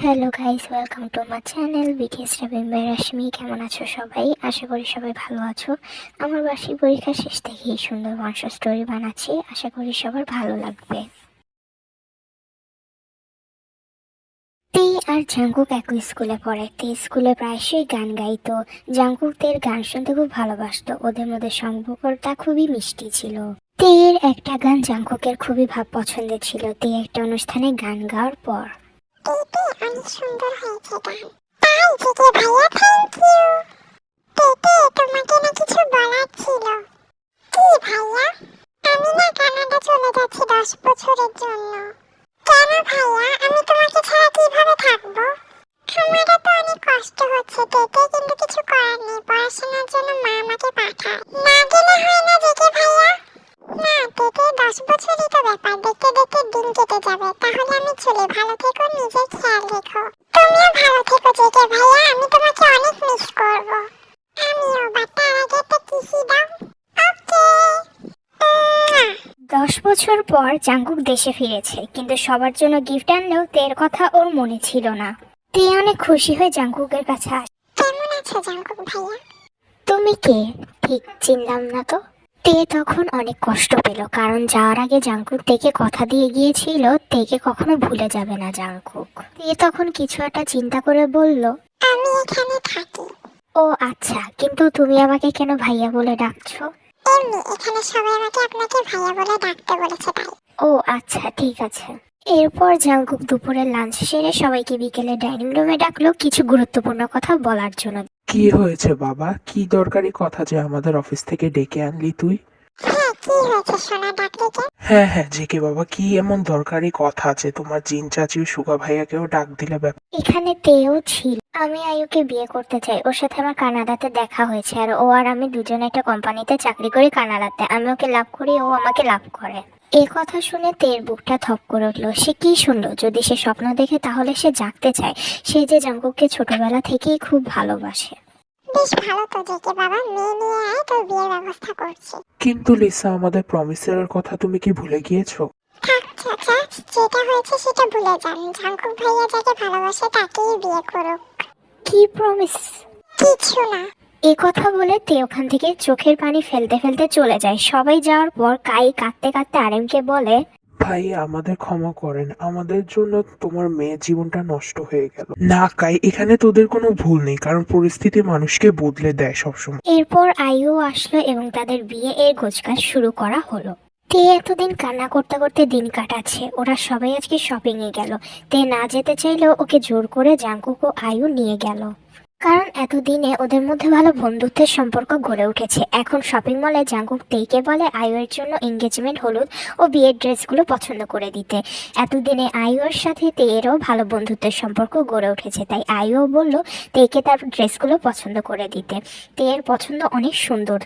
Hello guys, welcome to my channel BTS রাবিম by Rashmi. কেমন আছো সবাই? আশা করি সবাই ভালো আছো। আমার বার্ষিক পরীক্ষা শেষ থেকেই সুন্দর ওয়ান স্টোরি বানাচ্ছি, আশা করি সবার ভালো লাগবে। তে আর জাঙ্কুক একই স্কুলে পড়ে। তে স্কুলে প্রায়শই গান গাইতো। জাঙ্কুক তের গান শুনতে খুব ভালোবাসতো। ওদের মধ্যে সম্পর্কটা খুবই মিষ্টি ছিল। তের একটা গান জাঙ্কুকের খুবই পছন্দের ছিল। তে একটা অনুষ্ঠানে গান গাওয়ার পর দিদি অনেক সুন্দর হয়েছে গান। তাই দিদি ভাইয়া থ্যাংক ইউ। দিদি তোমাকে না কিছু বলার ছিল। কি ভাইয়া? আমি না কানাডা চলে যাচ্ছি 10 বছরের জন্য। কেন ভাইয়া? আমি তোমাকে ছাড়া কিভাবে থাকবো? আমারও তো অনেক কষ্ট হচ্ছে দিদি, কিন্তু কিছু করার নেই। পড়াশোনার জন্য মা আমাকে পাঠায়। না গেলে হয় না দিদি ভাইয়া? না দিদি, 10 বছরই তো ব্যাপার, দেখতে দেখতে দিন কেটে যাবে। তাহলে আমি চলি, ভালো থেকো, নিজের খেয়াল রেখো। তুমিও ভালো থেকো জেকে ভাইয়া, আমি তোমাকে অনেক মিস করব। আমিও, বাট তার আগে একটা কিসি দাও। ওকে। 10 বছর পর জাঙ্কুক দেশে ফিরেছে, কিন্তু সবার জন্য গিফট আনলেও তের কথা ওর মনে ছিল না। তে অনেক খুশি হয়ে জাঙ্কুকের কাছে আসে। কেমন আছো জাঙ্কুক ভাইয়া? তুমি কে? ঠিক চিনলাম না তো। তে তখন অনেক কষ্ট পেল, কারণ যাওয়ার আগে জাঙ্কুক তেকে কথা দিয়ে গিয়েছিল তেকে কখনো ভুলে যাবে না জাঙ্কুক। তে তখন কিছু একটা চিন্তা করে বলল, আমি এখানে থাকি। ও আচ্ছা, কিন্তু তুমি আমাকে কেন ভাইয়া বলে ডাকছো? এমনি, এখানে সবাই আমাকে আপনাকে ভাইয়া বলে ডাকতে বলেছে তাই। ও আচ্ছা, ঠিক আছে। এরপর জাঙ্কুক দুপুরের লাঞ্চ সেরে সবাইকে বিকেলে ডাইনিং রুমে ডাকলো কিছু গুরুত্বপূর্ণ কথা বলার জন্য। কি হয়েছে বাবা? কি দরকারি কথা যে আমাদের অফিস থেকে ডেকে আনলি তুই? হ্যাঁ, কি হয়েছে সোনা, ডাকলে কে? হ্যাঁ হ্যাঁ, জেকে বাবা, কি এমন দরকারি কথা আছে? তোমার জিন চাচি ও সুগা ভাইয়াকেও ডাক দিলে ব্যাপার? এখানে তেও ছিল। আমি আয়ুকে বিয়ে করতে চাই। ওর সাথে আমার কানাডাতে দেখা হয়েছে, আর ও আর আমি দুজনে একটা কোম্পানিতে চাকরি করি কানাডাতে। আমি ওকে লাভ করি, ও আমাকে লাভ করে। এই কথা শুনে তের বুকটা থপ করে উঠলো। সে কি শুনলো? যদি সে স্বপ্ন দেখে তাহলে সে জাগতে চায়। সে যে জাঙ্কুককে ছোটবেলা থেকেই খুব ভালোবাসে। বেশ ভালো তো জেকে বাবা, মেয়ে নিয়ে আয়, তোর বিয়ের ব্যবস্থা করছি। কিন্তু লিসা, আমাদের প্রমিসের কথা তুমি কি ভুলে গিয়েছো? থাক চাচা, যেটা হয়েছে সেটা ভুলে যান। জাঙ্কুক ভাইয়া যাকে ভালোবাসে তাকেই বিয়ে করুক। কি প্রমিস? কিছু না। এ কথা বলে তে ওখান থেকে চোখের পানি ফেলতে ফেলতে চলে যায়। সবাই যাওয়ার পর কাই কাঁদতে কাঁদতে আরেমকে বলে, ভাই, আমাদের ক্ষমা করেন, আমাদের জন্য তোমার মেয়ের জীবনটা নষ্ট হয়ে গেল। না কাই, এখানে তোদের কোনো ভুল নেই, কারণ পরিস্থিতি মানুষকে বদলে দেয় সবসময়। এরপর আয়ু আসলো এবং তাদের বিয়ে এর গোছগাছ শুরু করা হলো। তে এতদিন কান্না করতে করতে দিন কাটাচ্ছে। ওরা সবাই আজকে শপিং এ গেল। তে না যেতে চাইলেও ওকে জোর করে জাঙ্কুক ও আয়ু নিয়ে গেল, কারণ এতদিনে ওদের মধ্যে ভালো বন্ধুত্বের সম্পর্ক গড়ে উঠেছে। এখন শপিং মলে জাঙ্কুক তেইকে বলে আয়ুর জন্য এঙ্গেজমেন্ট হলুদ ও বিয়ের ড্রেসগুলো পছন্দ করে দিতে। এতদিনে আয়ুর সাথে তেয়েরও ভালো বন্ধুত্বের সম্পর্ক গড়ে উঠেছে, তাই আয়ুও বলল তেইকে তার ড্রেসগুলো পছন্দ করে দিতে। তেয়ের পছন্দ অনেক সুন্দর,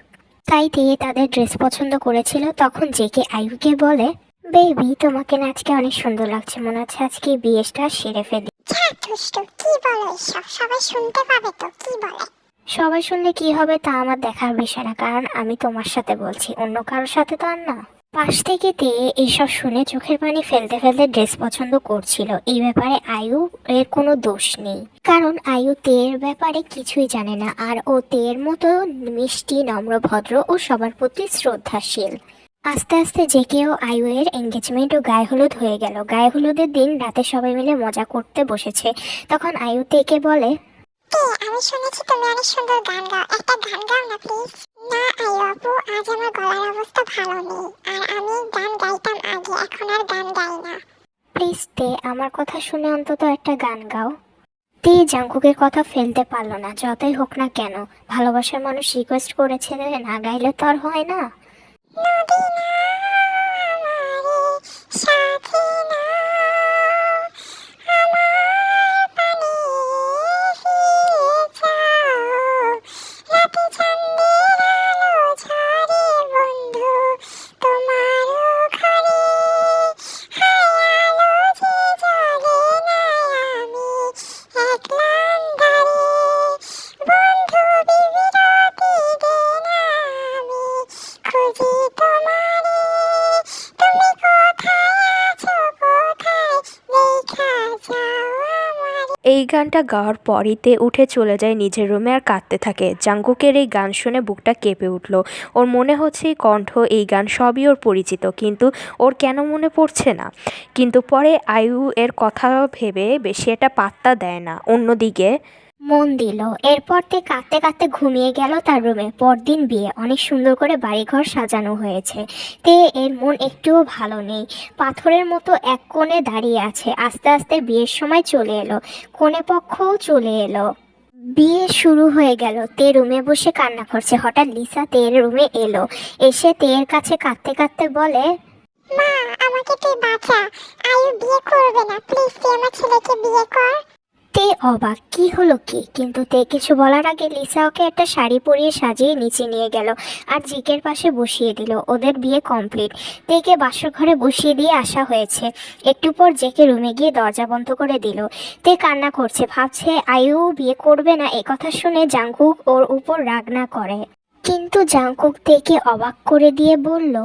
তাই তেয়ে তাদের ড্রেস পছন্দ করেছিল। তখন জেকে আয়ুকে বলে, বেবি, তোমাকে না আজকে অনেক সুন্দর লাগছে, মনে হচ্ছে আজকে বিয়েটা সেরে ফেলি। যা দুষ্টু, কি বলো এসব? সবাই শুনতে পাবে তো, কি বলে? সবাই শুনলে কি হবে তা আমার দেখার বিষয় না, কারণ আমি তোমার সাথে বলছি, অন্য কারোর সাথে তো আর না। পাশ থেকে তে এইসব শুনে চোখের পানি ফেলতে ফেলতে ড্রেস পছন্দ করছিল। এই ব্যাপারে আয়ু এর কোনো দোষ নেই, কারণ আয়ু তের ব্যাপারে কিছুই জানে না, আর ও তের মতো মিষ্টি, নম্র, ভদ্র ও সবার প্রতি শ্রদ্ধাশীল। আস্তে আস্তে যে কেউ আয়ু এর এঙ্গেজমেন্ট ও গায়ে হলুদ হয়ে গেল। গায়ে হলুদের দিন রাতে সবাই মিলে মজা করতে বসেছে। তখন আয়ু তেকে বলে, তে, আমি শুনেছি তুমি অনেক সুন্দর গান গাও, একটা গান গাও না প্লিজ। না আয়ু আপু, আজ আমার গলার অবস্থা ভালো নেই, আর আমি গান গাইতাম আগে, এখন আর গান গাই না। প্লিজ তে, আমার কথা শুনে অন্তত একটা গান গাও। তে জাঙ্কুকের কথা ফেলতে পারলো না। যতই হোক না কেন, ভালোবাসার মানুষ রিকোয়েস্ট করেছে, না গাইলে তো আর হয় না। নদী না আমারে সাথে না, আমার পানে ফিরে যাও। রাতে চাঁদের আলো ঝরে বন্ধু তোমার ঘরে, হায় আলো যে জ্বলে না, আমি একলা আন্ধারে। বন্ধু বিরতি দে না, আমি খুঁজি তোমারে। এই গানটা গাওয়ার পরই তে উঠে চলে যায় নিজের রুমে আর কাঁদতে থাকে। জাঙ্কুকের এই গান শুনে বুকটা কেঁপে উঠল। ওর মনে হচ্ছে এই কণ্ঠ, এই গান সবই ওর পরিচিত, কিন্তু ওর কেন মনে পড়ছে না। কিন্তু পরে আয়ু এর কথা ভেবে বেশি একটা পাত্তা দেয় না। অন্যদিকে মন দিল। এরপর তে কাঁদতে কাঁদতে ঘুমিয়ে গেল তার রুমে। পরদিন বিয়ে, অনেক সুন্দর করে বাড়িঘর সাজানো হয়েছে। তে এর মন একটুও ভালো নেই, পাথরের মতো এক কোণে দাঁড়িয়ে আছে। আস্তে আস্তে বিয়ের সময় চলে এলো, কনে পক্ষও চলে এলো। বিয়ে শুরু হয়ে গেল। তে রুমে বসে কান্না করছে। হঠাৎ লিসা তের রুমে এলো। এসে তের কাছে কাঁদতে কাঁদতে বলে, মা, আমাকে তুই বাঁচা। আয়ু বিয়ে করবে না, প্লিজ তুই আমার ছেলেকে বিয়ে কর। তে অবাক, কি হলো কি? কিন্তু তে কিছু বলার আগে লিসা ওকে একটা শাড়ি পরিয়ে সাজিয়ে নিচে নিয়ে গেল আর জিকের পাশে বসিয়ে দিল। ওদের বিয়ে কমপ্লিট। তেকে বাসর ঘরে বসিয়ে দিয়ে আসা হয়েছে। একটু পর জেকে রুমে গিয়ে দরজা বন্ধ করে দিল। তে কান্না করছে, ভাবছে আয়ু বিয়ে করবে না। একথা শুনে জাংকুক ওর উপর রাগ না করে, কিন্তু জাংকুক তেকে অবাক করে দিয়ে বলল,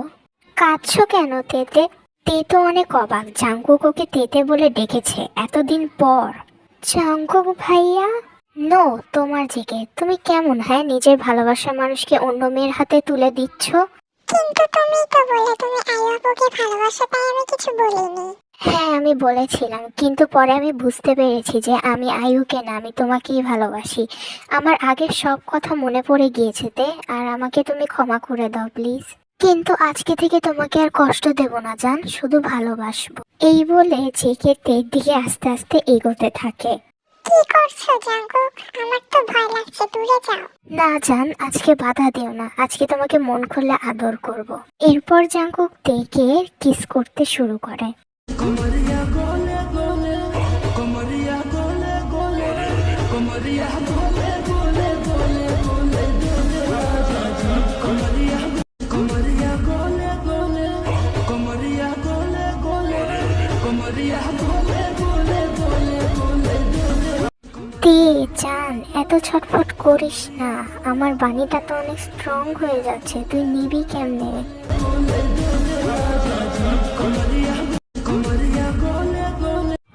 কাঁদছো কেন তেতে? তে তো অনেক অবাক, জাংকুক ওকে তেতে বলে ডেকেছে এতদিন পর। জাংকুক ভাইয়া, নো, তোমার জেগে। তুমি কেমন? হ্যাঁ, নিজের ভালোবাসার মানুষকে অন্য মেয়ের হাতে তুলে দিচ্ছ। কিন্তু তুমি তো বলে তুমি আয়ু আপুকে ভালোবাসো, তাই আমি কিছু বলিনি। হ্যাঁ, আমি বলেছিলাম, কিন্তু পরে আমি বুঝতে পেরেছি যে আমি আয়ুকে না, আমি তোমাকেই ভালোবাসি। আমার আগের সব কথা মনে পড়ে গিয়েছে তে, আর আমাকে তুমি ক্ষমা করে দাও প্লিজ। কিন্তু আজকে থেকে তোমাকে আর কষ্ট দেব না জান, শুধু ভালোবাসবো। এই বলে জেকে তের দিকে আস্তে আস্তে এগোতে থাকে। কি করছো জাঙ্কুক? আমার তো ভয় লাগছে, দূরে যাও। না জান, আজকে বাধা দিও না, আজকে তোমাকে মন খুলে আদর করব। এরপর জাংকুক তেকে কিস করতে শুরু করে। তে জান, এত ছটফট করিস না, আমার বাণীটা তো অনেক স্ট্রং হয়ে যাচ্ছে, তুই নিবি কেমনে?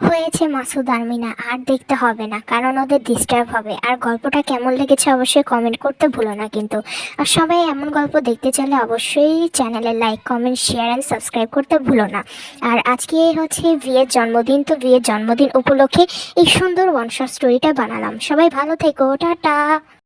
হয়েছে মাসুদ আরমিনা, আর দেখতে হবে না, কারণ ওদের ডিস্টার্ব হবে। আর গল্পটা কেমন লেগেছে অবশ্যই কমেন্ট করতে ভুলো না কিন্তু। আর সবাই এমন গল্প দেখতে চাইলে অবশ্যই চ্যানেলে like, comment, share and subscribe করতে ভুলো না। আর আজকে হচ্ছে বিয়ের জন্মদিন, তো বিয়ের জন্মদিন উপলক্ষে এই সুন্দর ওয়ান শট স্টোরিটা বানালাম। সবাই ভালো থেকো, টাটা।